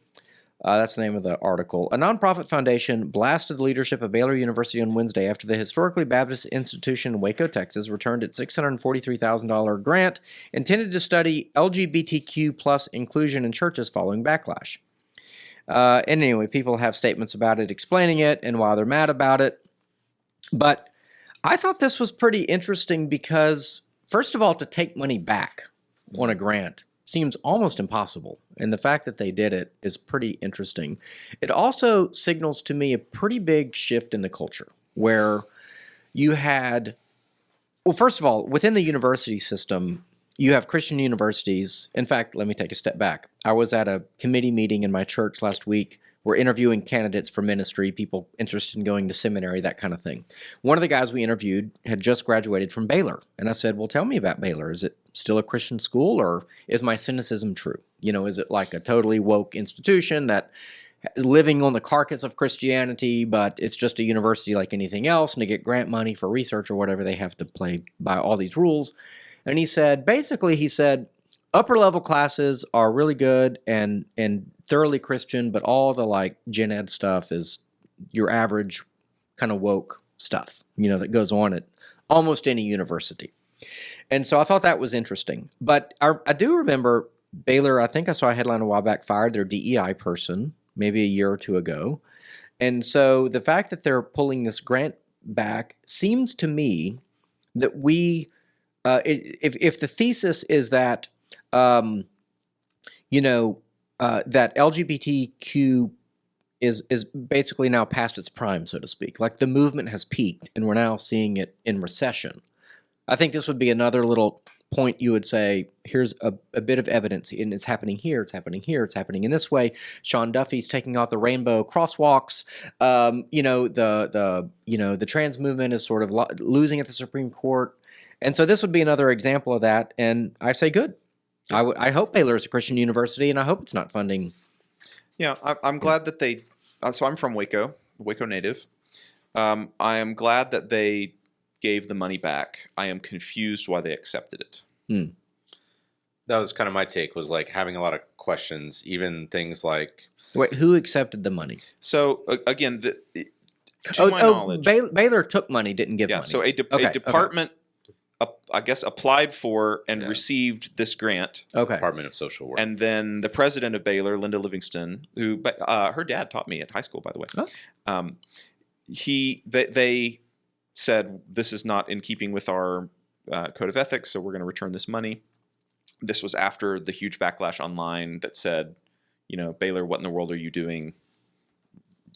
That's the name of the article. A nonprofit foundation blasted the leadership of Baylor University on Wednesday after the historically Baptist institution in Waco, Texas, returned its $643,000 grant intended to study LGBTQ plus inclusion in churches following backlash. And anyway, people have statements about it, explaining it and why they're mad about it. But I thought this was pretty interesting because, first of all, to take money back on a grant seems almost impossible. And the fact that they did it is pretty interesting. It also signals to me a pretty big shift in the culture where you had, well, first of all, within the university system, you have Christian universities. In fact, let me take a step back. I was at a committee meeting in my church last week. We're interviewing candidates for ministry, people interested in going to seminary, that kind of thing. One of the guys we interviewed had just graduated from Baylor. And I said, well, tell me about Baylor. Is it still a Christian school, or is my cynicism true? Is it like a totally woke institution that is living on the carcass of Christianity, but it's just a university like anything else, and to get grant money for research or whatever, they have to play by all these rules? And he said, upper level classes are really good and thoroughly Christian, but all the like gen ed stuff is your average kind of woke stuff, that goes on at almost any university. And so I thought that was interesting. But I do remember Baylor, I think I saw a headline a while back, fired their DEI person maybe a year or two ago. And so the fact that they're pulling this grant back seems to me that if the thesis is that, that LGBTQ is basically now past its prime, so to speak. Like the movement has peaked, and we're now seeing it in recession. I think this would be another little point you would say, here's a bit of evidence, and it's happening here, it's happening here, it's happening in this way. Sean Duffy's taking out the rainbow crosswalks. The trans movement is sort of losing at the Supreme Court. And so this would be another example of that, and I say good. I hope Baylor is a Christian university, and I hope it's not funding. Yeah, I'm glad that they. So I'm from Waco native. I am glad that they gave the money back. I am confused why they accepted it. That was kind of my take, was like having a lot of questions, even things like... Wait, who accepted the money? So again, to my knowledge... Baylor took money, didn't give money. So a department, I guess, applied for and received this grant. Okay. Department of Social Work. And then the president of Baylor, Linda Livingston, who her dad taught me at high school, by the way. Oh. They said, this is not in keeping with our code of ethics, so we're going to return this money. This was after the huge backlash online that said, Baylor, what in the world are you doing?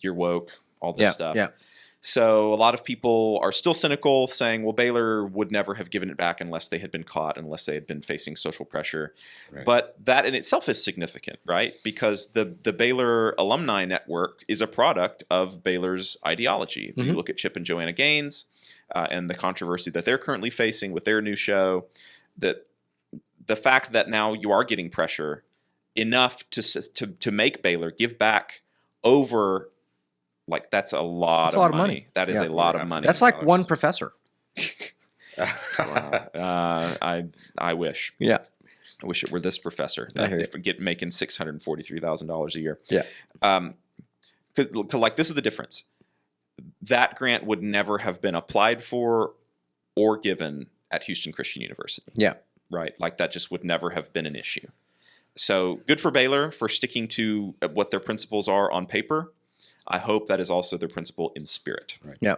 You're woke, all this stuff. Yeah. So a lot of people are still cynical, saying, well, Baylor would never have given it back unless they had been caught, unless they had been facing social pressure. Right. But that in itself is significant, right? Because the Baylor Alumni Network is a product of Baylor's ideology. If you look at Chip and Joanna Gaines and the controversy that they're currently facing with their new show, that the fact that now you are getting pressure enough to make Baylor give back over... Like, that's a lot of money. That is a lot of money. That's like one professor. I wish. Yeah. I wish it were this professor. I hear you. Making $643,000 a year. Yeah. Because like, this is the difference. That grant would never have been applied for or given at Houston Christian University. Yeah. Right? Like, that just would never have been an issue. So good for Baylor for sticking to what their principles are on paper. I hope that is also their principle in spirit. Right. Yeah.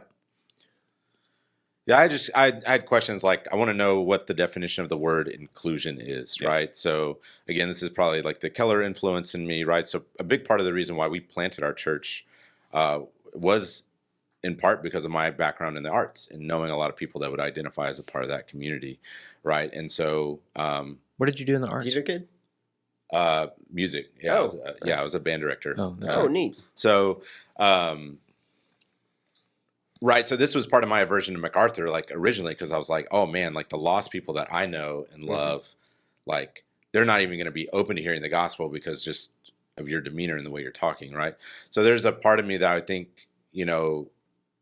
Yeah, I had questions like, I want to know what the definition of the word inclusion is, right? So again, this is probably like the Keller influence in me, right? So a big part of the reason why we planted our church was in part because of my background in the arts and knowing a lot of people that would identify as a part of that community, right? And so... what did you do in the arts? Theater kid? Music. Yeah, I was a band director. Oh, neat. So, right. So this was part of my aversion to MacArthur, like originally, because I was like, oh man, like the lost people that I know and love, like they're not even going to be open to hearing the gospel because just of your demeanor and the way you're talking, right? So there's a part of me that I think, the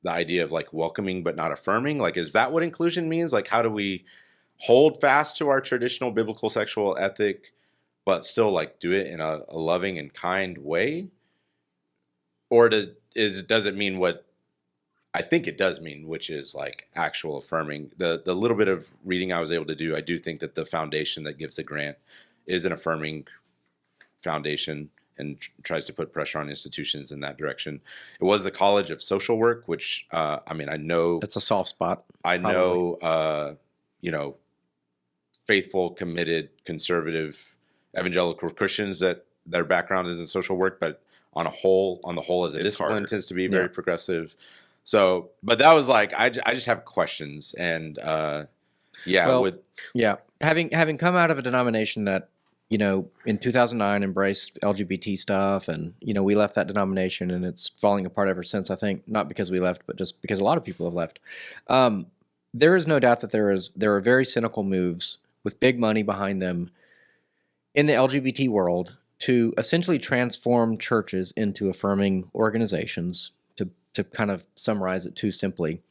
idea of like welcoming but not affirming, like, is that what inclusion means? Like, how do we hold fast to our traditional biblical sexual ethic, but still like do it in a loving and kind way? Or does it mean what I think it does mean, which is like actual affirming? The little bit of reading I was able to do, I do think that the foundation that gives the grant is an affirming foundation and tries to put pressure on institutions in that direction. It was the College of Social Work, which I know That's a soft spot. I know faithful, committed, conservative evangelical Christians that their background is in social work, but on the whole as a discipline tends to be very progressive. So, but that was like, I just have questions, and having come out of a denomination that in 2009 embraced LGBT stuff, and we left that denomination, and it's falling apart ever since. I think not because we left, but just because a lot of people have left. There is no doubt that there are very cynical moves with big money behind them in the LGBT world to essentially transform churches into affirming organizations, to kind of summarize it too simply.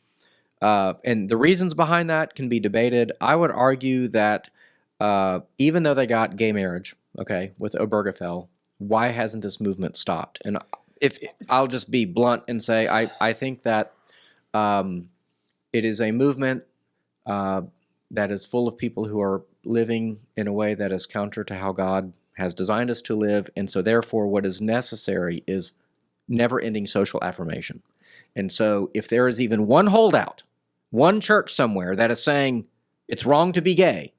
And the reasons behind that can be debated. I would argue that even though they got gay marriage, with Obergefell, why hasn't this movement stopped? And if I'll just be blunt and say, I think that it is a movement that is full of people who are living in a way that is counter to how God has designed us to live. And so therefore what is necessary is never-ending social affirmation. And so if there is even one holdout, one church somewhere that is saying it's wrong to be gay,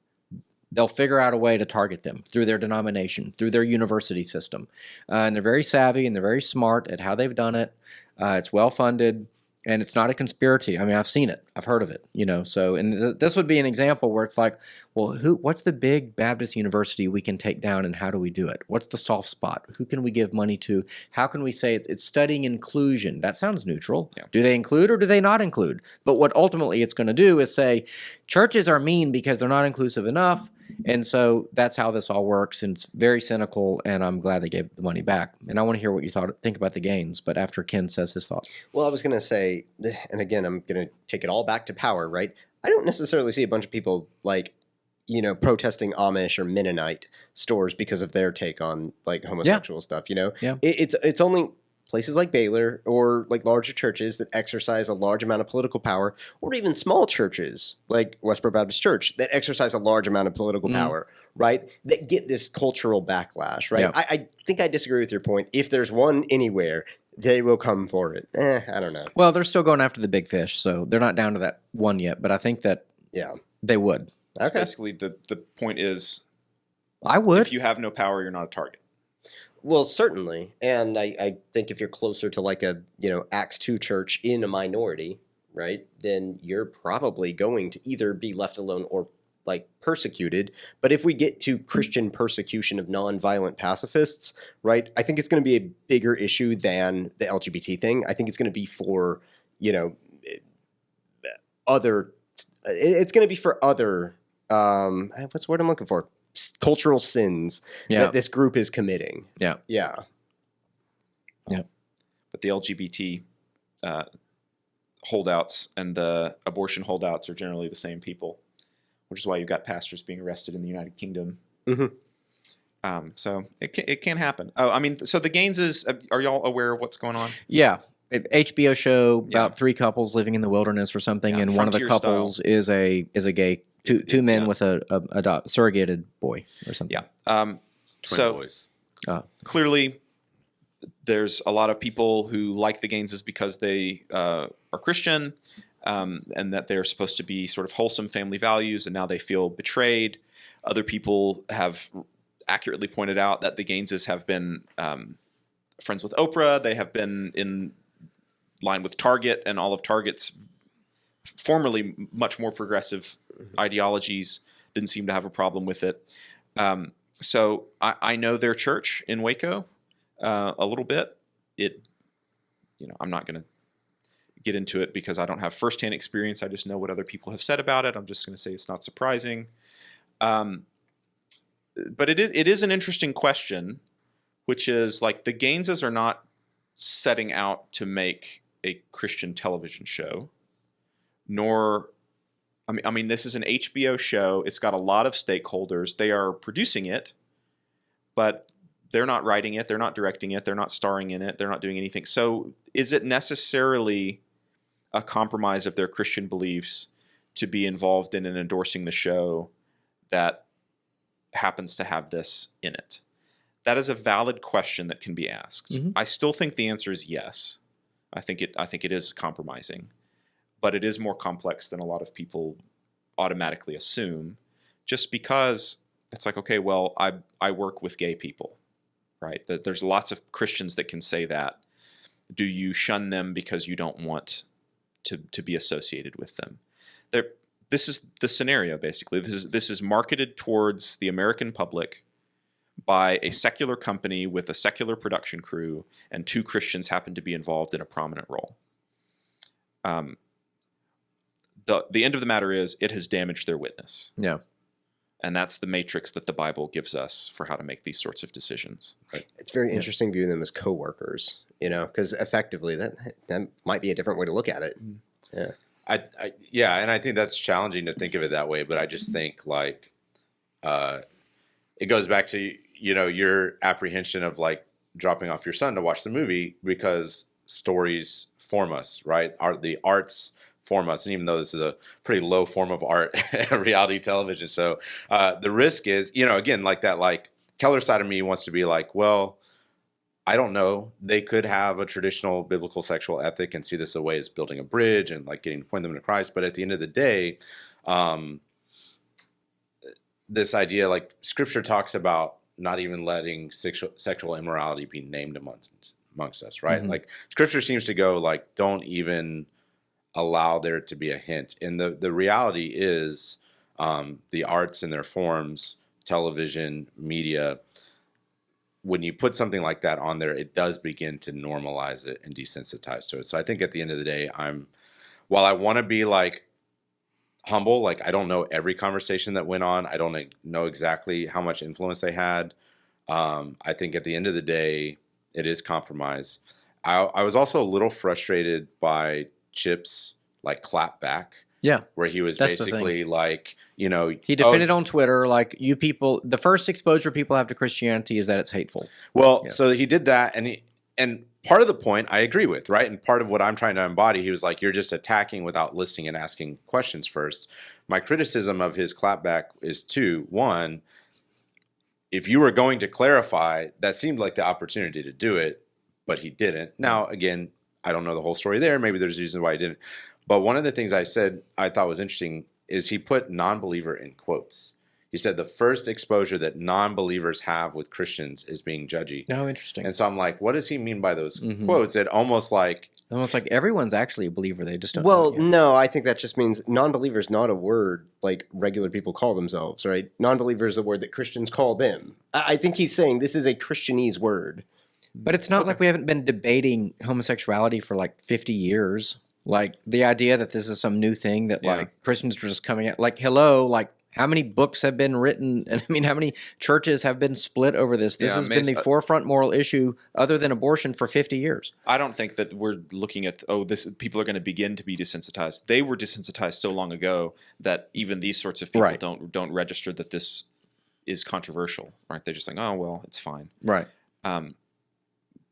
they'll figure out a way to target them through their denomination, through their university system. And they're very savvy and they're very smart at how they've done it. It's well funded. And it's not a conspiracy. I mean, I've seen it. I've heard of it, So, and this would be an example where it's like, well, what's the big Baptist university we can take down and how do we do it? What's the soft spot? Who can we give money to? How can we say it's studying inclusion? That sounds neutral. Yeah. Do they include or do they not include? But what ultimately it's going to do is say churches are mean because they're not inclusive enough. And so that's how this all works. And it's very cynical, and I'm glad they gave the money back. And I want to hear what you think about the gains, but after Ken says his thoughts. Well, I was going to say, and again, I'm going to take it all back to power, right? I don't necessarily see a bunch of people like, protesting Amish or Mennonite stores because of their take on like homosexual stuff, Yeah. It's only places like Baylor or like larger churches that exercise a large amount of political power, or even small churches like Westboro Baptist Church that exercise a large amount of political power, right? That get this cultural backlash, right? Yeah. I think I disagree with your point. If there's one anywhere, they will come for it. I don't know. Well, they're still going after the big fish, so they're not down to that one yet, but I think that they would. So Okay. basically, the point is, I would. if you have no power, you're not a target. Well, certainly. And I think if you're closer to like a, Acts 2 church in a minority, right, then you're probably going to either be left alone or like persecuted. But if we get to Christian persecution of nonviolent pacifists, right, I think it's going to be a bigger issue than the LGBT thing. I think it's going to be for, it's going to be for other, what's the word I'm looking for? Cultural sins that this group is committing. Yeah. Yeah. But the LGBT holdouts and the abortion holdouts are generally the same people, which is why you've got pastors being arrested in the United Kingdom. Mm-hmm. So it can happen. Oh, I mean, so the Gaineses, are y'all aware of what's going on? Yeah. HBO show about three couples living in the wilderness or something, and one of the Frontier couples is a gay two men with a surrogated boy or something. Yeah. Twin boys. Clearly, there's a lot of people who like the Gaineses because they are Christian, and that they're supposed to be sort of wholesome family values, and now they feel betrayed. Other people have accurately pointed out that the Gaineses have been friends with Oprah. They have been in line with Target and all of Target's formerly much more progressive ideologies. Didn't seem to have a problem with it. So I know their church in Waco a little bit. I'm not going to get into it because I don't have firsthand experience. I just know what other people have said about it. I'm just going to say it's not surprising. But it is an interesting question, which is like the Gaineses are not setting out to make a Christian television show, nor, I mean, this is an HBO show. It's got a lot of stakeholders. They are producing it, but they're not writing it. They're not directing it. They're not starring in it. They're not doing anything. So is it necessarily a compromise of their Christian beliefs to be involved in and endorsing the show that happens to have this in it? That is a valid question that can be asked. Mm-hmm. I still think the answer is yes. I think it is compromising, but it is more complex than a lot of people automatically assume, just because it's like, okay, well, I work with gay people, right? There's lots of Christians that can say that. Do you shun them because you don't want to be associated with them? This is the scenario, basically. This is marketed towards the American public by a secular company with a secular production crew, and two Christians happen to be involved in a prominent role. The end of the matter is it has damaged their witness. Yeah. And that's the matrix that the Bible gives us for how to make these sorts of decisions. Right? It's very interesting viewing them as coworkers, because effectively that might be a different way to look at it. Yeah. And I think that's challenging to think of it that way, but I just think like it goes back to your apprehension of like dropping off your son to watch the movie because stories form us, right? The arts form us, and even though this is a pretty low form of art, reality television. So the risk is, again, like that, like Keller's side of me wants to be like, well, I don't know. They could have a traditional biblical sexual ethic and see this a way as building a bridge and like getting to point them to Christ. But at the end of the day, this idea, like Scripture talks about not even letting sexual immorality be named amongst us, right? Mhm. Like Scripture seems to go like, don't even allow there to be a hint. And the reality is, the arts in their forms, television, media, when you put something like that on there, it does begin to normalize it and desensitize to it. So I think at the end of the day, while I want to be like humble, like I don't know every conversation that went on. I don't know exactly how much influence they had. I think at the end of the day, it is compromise. I was also a little frustrated by Chip's like clap back. Yeah. Where he was That's the basically like, you know, He defended on Twitter, like, you people, the first exposure people have to Christianity is that it's hateful. well, Yeah. so he did that, and part of the point I agree with, right? And part of what I'm trying to embody, he was like, you're just attacking without listening and asking questions first. My criticism of his clapback is two. One, if you were going to clarify, that seemed like the opportunity to do it, but he didn't. Now, again, I don't know the whole story there. Maybe there's reasons why he didn't. But one of the things I said I thought was interesting is he put non-believer in quotes. He said the first exposure that non-believers have with Christians is being judgy. Oh, interesting. And so I'm like, what does he mean by those Mhm. quotes? It almost like, everyone's actually a believer. They just don't know Well, it yet. no, I think that just means non-believer is not a word like regular people call themselves, right? Non-believer is a word that Christians call them. I think he's saying this is a Christianese word. But it's not like we haven't been debating homosexuality for like 50 years. Like the idea that this is some new thing that Yeah. like Christians are just coming at, like, hello, like how many books have been written? And I mean, how many churches have been split over this? This Yeah, has been Mace, the forefront moral issue other than abortion for 50 years. I don't think that we're looking at this. People are going to begin to be desensitized. They were desensitized so long ago that even these sorts of people Right. don't register that this is controversial. Right? They're just like, oh well, it's fine. Right.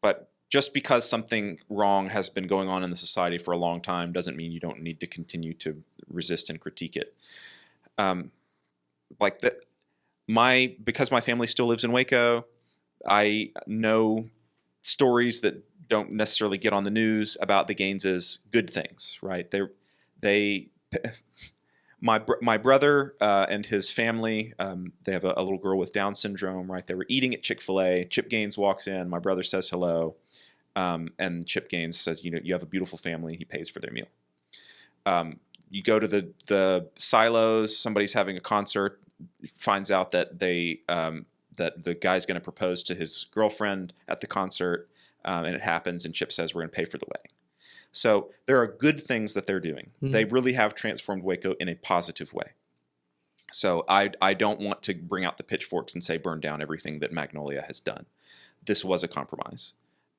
But just because something wrong has been going on in the society for a long time doesn't mean you don't need to continue to resist and critique it. Like that, because my family still lives in Waco, I know stories that don't necessarily get on the news about the Gaineses, good things, right? My brother and his family, they have a little girl with Down syndrome, right? They were eating at Chick-fil-A. Chip Gaines walks in. My brother says hello. And Chip Gaines says, you have a beautiful family. He pays for their meal. You go to the silos, somebody's having a concert, finds out that that the guy's going to propose to his girlfriend at the concert, and it happens, and Chip says, we're going to pay for the wedding. So there are good things that they're doing. Mhm. They really have transformed Waco in a positive way. So I don't want to bring out the pitchforks and say burn down everything that Magnolia has done. This was a compromise.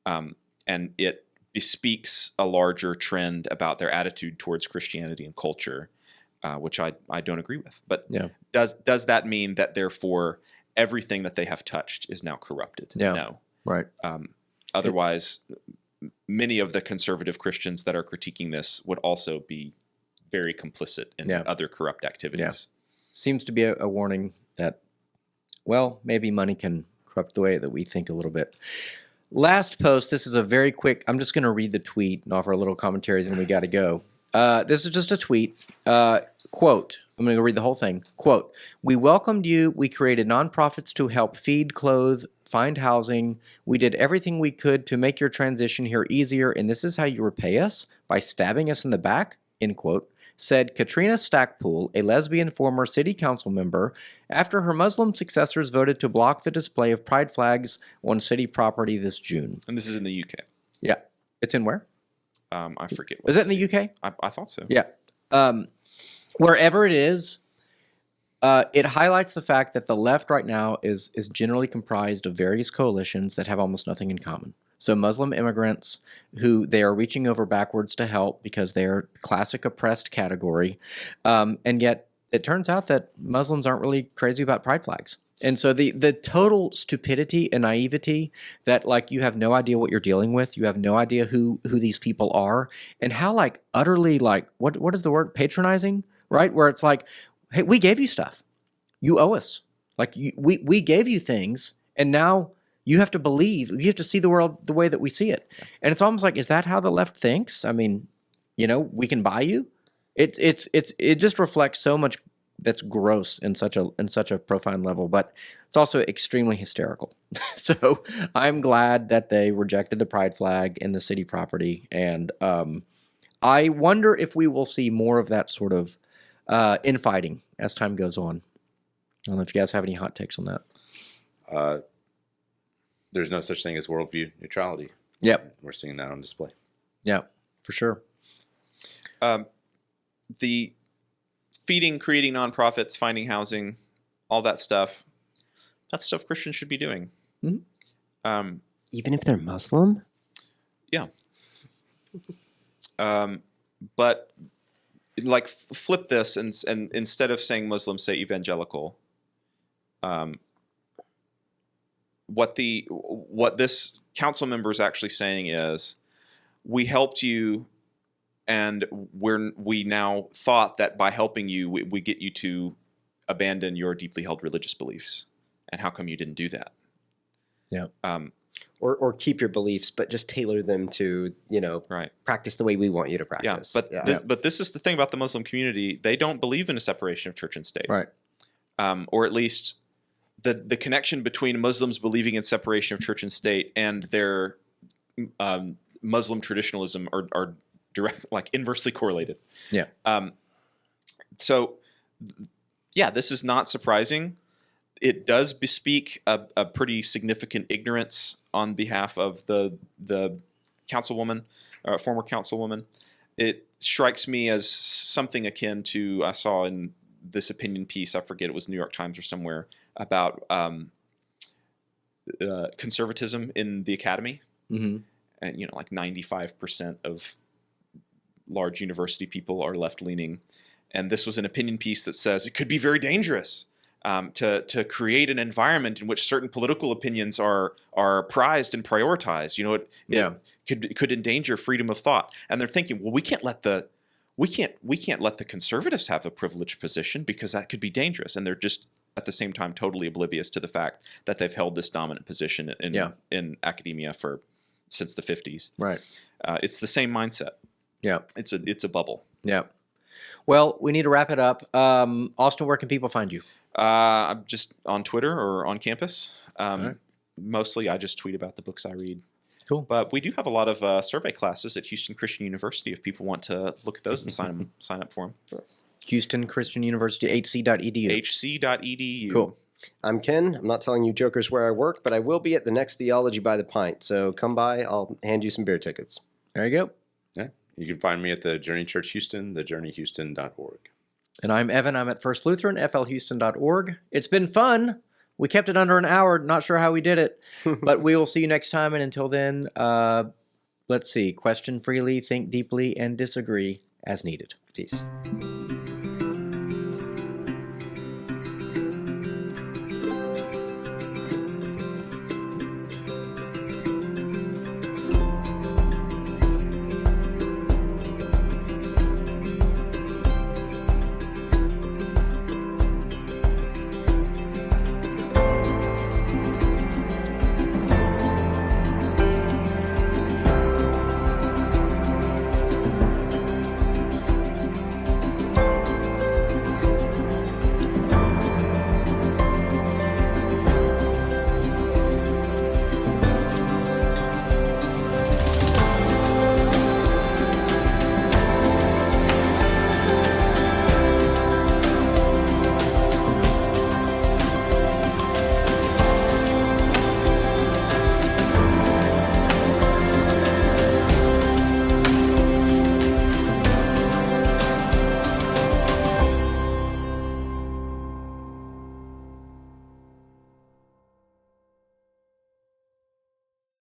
And it bespeaks a larger trend about their attitude towards Christianity and culture, which I don't agree with. But Yeah. does that mean that therefore everything that they have touched is now corrupted? Yeah. No. Right. Otherwise, many of the conservative Christians that are critiquing this would also be very complicit in Yeah. other corrupt activities. Seems to be a warning that, well, maybe money can corrupt the way that we think a little bit. Last post, this is a very quick, I'm just going to read the tweet and offer a little commentary, then we got to go. This is just a tweet. Quote, I'm going to read the whole thing. Quote, we welcomed you. We created nonprofits to help feed, clothe, find housing. We did everything we could to make your transition here easier, and this is how you repay us? By stabbing us in the back? End quote. Said Katrina Stackpool, a lesbian former city council member, after her Muslim successors voted to block the display of pride flags on city property this June. And this is in the UK. Yeah. It's in where? I forget. Is it in the UK? I thought so. Yeah. Wherever it is, it highlights the fact that the left right now is generally comprised of various coalitions that have almost nothing in common. So Muslim immigrants who they are reaching over backwards to help because they're classic oppressed category. And yet it turns out that Muslims aren't really crazy about pride flags. And so the total stupidity and naivety that like you have no idea what you're dealing with, you have no idea who these people are, and how like utterly like what is the word, patronizing, right? Where it's like, hey, we gave you stuff, you owe us, like we gave you things, and now you have to believe, you have to see the world the way that we see it. And it's almost like, is that how the left thinks? I mean, we can buy you. It just reflects so much that's gross in such a profound level, but it's also extremely hysterical. So I'm glad that they rejected the pride flag in the city property, and I wonder if we will see more of that sort of infighting as time goes on. I don't know if you guys have any hot takes on that. There's no such thing as worldview neutrality. Yep. We're seeing that on display. Yeah, for sure. The feeding, creating nonprofits, finding housing, all that stuff, that's stuff Christians should be doing. Mm-hmm. Even if they're Muslim? Yeah. But like flip this and instead of saying Muslim, say evangelical. What this council member is actually saying is, we helped you, and we now thought that by helping you, we get you to abandon your deeply held religious beliefs. And how come you didn't do that? Yeah. Or keep your beliefs, but just tailor them to, Right. practice the way we want you to Yeah. practice. But this is the thing about the Muslim community. They don't believe in a separation of church and state. Right. Or at least the connection between Muslims believing in separation of church and state and their Muslim traditionalism are direct, like inversely correlated. Yeah. So, yeah, this is not surprising. It does bespeak a pretty significant ignorance on behalf of the councilwoman, former councilwoman. It strikes me as something akin to, I saw in this opinion piece, I forget, it was New York Times or somewhere, about conservatism in the academy. Mm-hmm. And, like 95% of large university people are left-leaning. And this was an opinion piece that says it could be very dangerous to create an environment in which certain political opinions are prized and prioritized. It could endanger freedom of thought. And they're thinking, well, we can't let the conservatives have a privileged position because that could be dangerous. And they're just at the same time totally oblivious to the fact that they've held this dominant position in academia since the 50s. Right. It's the same mindset. Yeah. It's a bubble. Yeah. Well, we need to wrap it up. Austin, where can people find you? I'm just on Twitter or on campus. Right. Mostly I just tweet about the books I read. Cool. But we do have a lot of survey classes at Houston Christian University if people want to look at those and sign up for them. Yes. Houston Christian University, hc.edu. hc.edu. Cool. I'm Ken. I'm not telling you jokers where I work, but I will be at the next Theology by the Pint. So come by. I'll hand you some beer tickets. There you go. Yeah. You can find me at the Journey Church Houston, thejourneyhouston.org. And I'm Evan. I'm at First Lutheran, flhouston.org. It's been fun. We kept it under an hour. Not sure how we did it, but we will see you next time. And until then, let's see. Question freely, think deeply, and disagree as needed. Peace.